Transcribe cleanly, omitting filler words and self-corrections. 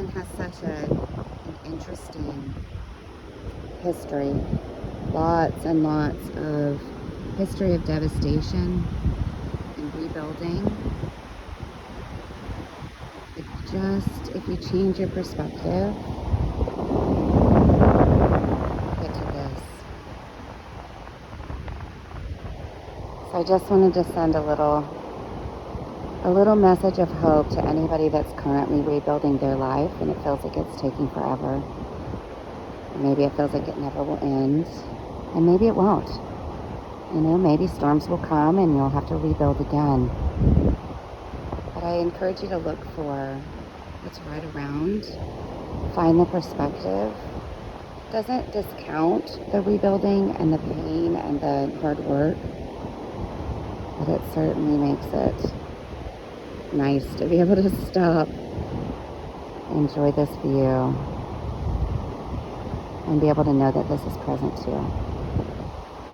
Island has such an interesting history. Lots and lots of history of devastation and rebuilding. If you change your perspective, get to this. So I just wanted to send a little message of hope to anybody that's currently rebuilding their life and it feels like it's taking forever. Or maybe it feels like it never will end. And maybe it won't. Maybe storms will come and you'll have to rebuild again. But I encourage you to look for what's right around. Find the perspective. Doesn't discount the rebuilding and the pain and the hard work. But it certainly makes it nice to be able to stop, enjoy this view, and be able to know that this is present too.